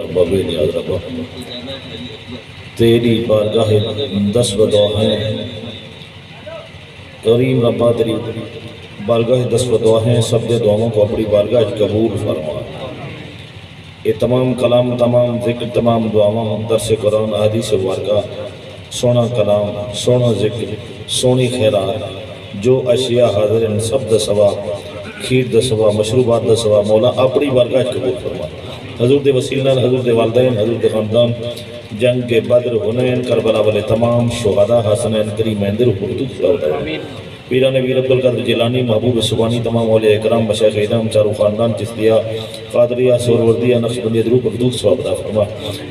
رب بے نیاز رب تیری بارگاہ دست و دعا ہیں کریم ربا تیری بارگاہ دست و دعا ہیں سب دے دعاؤں کو اپنی بارگاہ قبول فرما یہ تمام کلام تمام ذکر تمام دعاؤں درس قرآن حدیث وارگاہ سونا کلام سونا ذکر سونی خیرات جو اشیاء حاضر ہیں سب دا سوا کھیر دا سوا مشروبات دا سوا مولا اپنی بارگاہ قبول فرما حضور دے وسیلہ حضور دے والدین حضور دے خاندان جنگ کے بدر حنین کربلا والے تمام شہداء حسنین کریمین در حدود صلی پیران ویر عبدالقادر جیلانی محبوب سبحانی تمام اولیاء اکرام مشایخ اعظام چارو خاندان چشتیہ قادریہ سہروردیہ نقشبندیہ درود حدود ثواب عطا فرما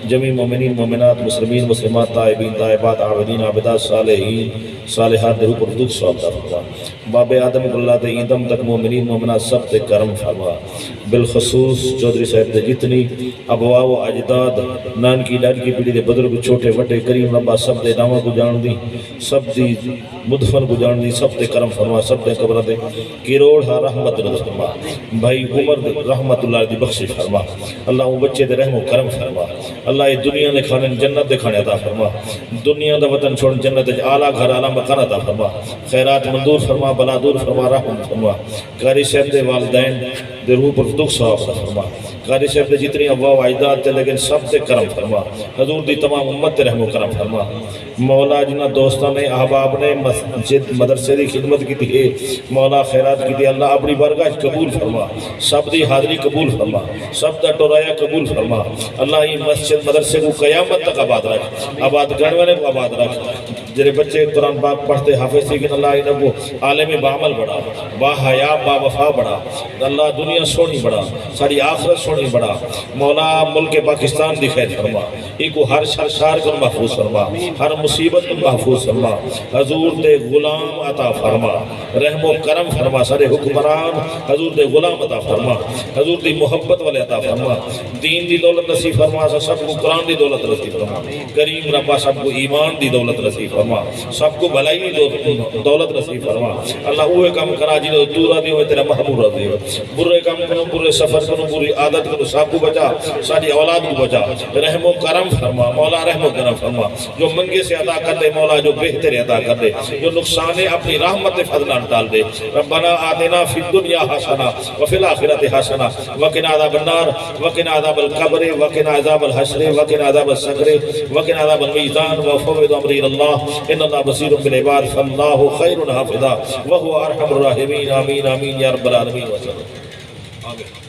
جمیع مومنین مومنات مسلمین مسلمات تائبین تائبات عابدین عابدات صالحین صالحات درود حدود ثواب عطا فرما باب آدم اللہ تے ایندم تک مومنین مومنات سب تے کرم فرما بالخصوص چودھری صاحب تے جتنی ابواء و اجداد نان کی ڈاڈ کی پیڑھی دے بزرگ چھوٹے وڈے کریم ربا سب دے نامہ کو جان دی سب دی مدفن کو جان دی سب دے کرم فرما سب دے قبر دے کروڑ ہا رحمت رضا فرما بھائی عمر دے رحمت اللہ دی بخشش فرما اللہ وہ بچے دے رحم و کرم فرما اللہ یہ دنیا دے کھانے جنت دے کھانے عطا فرما دنیا دا وطن چھوڑ جنت دے اعلیٰ گھر اعلیٰ مکان عطا فرما خیرات منظور فرما بلا دور فرما رحم فرما قاری صاحب دے والدین دے روح پر دکھ ثواب عطا فرما قاری صاحب دے جتنی ابواء و اجداد تے لیکن سب دے کرم فرما حضور دی تمام امت دے رحم و کرم فرما مولا جنہ دوستان نے احباب نے مسجد مدرسے دی خدمت کی تھی مولا خیرات کی تھی اللہ اپنی بارگاہ قبول فرما سب دی حاضری قبول فرما سب دا ٹورایا قبول فرما اللہ یہ مسجد مدرسے کو قیامت تک آباد رکھ آباد گھڑونے کو آباد رکھ جنہیں بچے قرآن پاک پڑھتے حافظ لیکن اللہ انہوں کو عالم بعمل بڑھا با حیا با وفا بڑھا اللہ دنیا سونی بڑھا ساری آخرت سونی بڑھا مولا ملک پاکستان دی خیر فرما ایک کو ہر شر کو محفوظ فرما ہر مصیبت کو محفوظ فرما حضور دے غلام عطا فرما رحم و کرم فرما سارے حکمران حضور دے غلام عطا فرما حضور دی محبت والے عطا فرما دین دی دولت نصیب فرما سب کو قرآن دی دولت نصیب فرما کریم ربا سب کو ایمان دی دولت نصیب فرما سب کو بھلائی دولت نصیب فرما اللہ اوہ کام کرا جی دورا دی ہوئے تیرا محبوب رضی برے کام کنو برے سفر کنو بری عادت کنو سب کو بچا ساری اولاد کو بچا رحم و کرم فرما مولا رحم و کرم فرما جو منگے سے عطا کر دے مولا جو بہتر عطا کر دے جو نقصان اپنی رحمت فضلہ ڈال دے ربنا آتنا فی الدنیا حسنہ وفی الآخرت حسنہ وقنا عذاب النار وقنا عذاب القبر وقنا عذاب الحشر وقنا عذاب السقر وقنا عذاب المیزان وفوض امری اللہ ان اللہ بصیر بالعباد فاللہ خیر حافظا وهو ارحم الراحمین آمین آمین یا رب العالمین وسلم آمین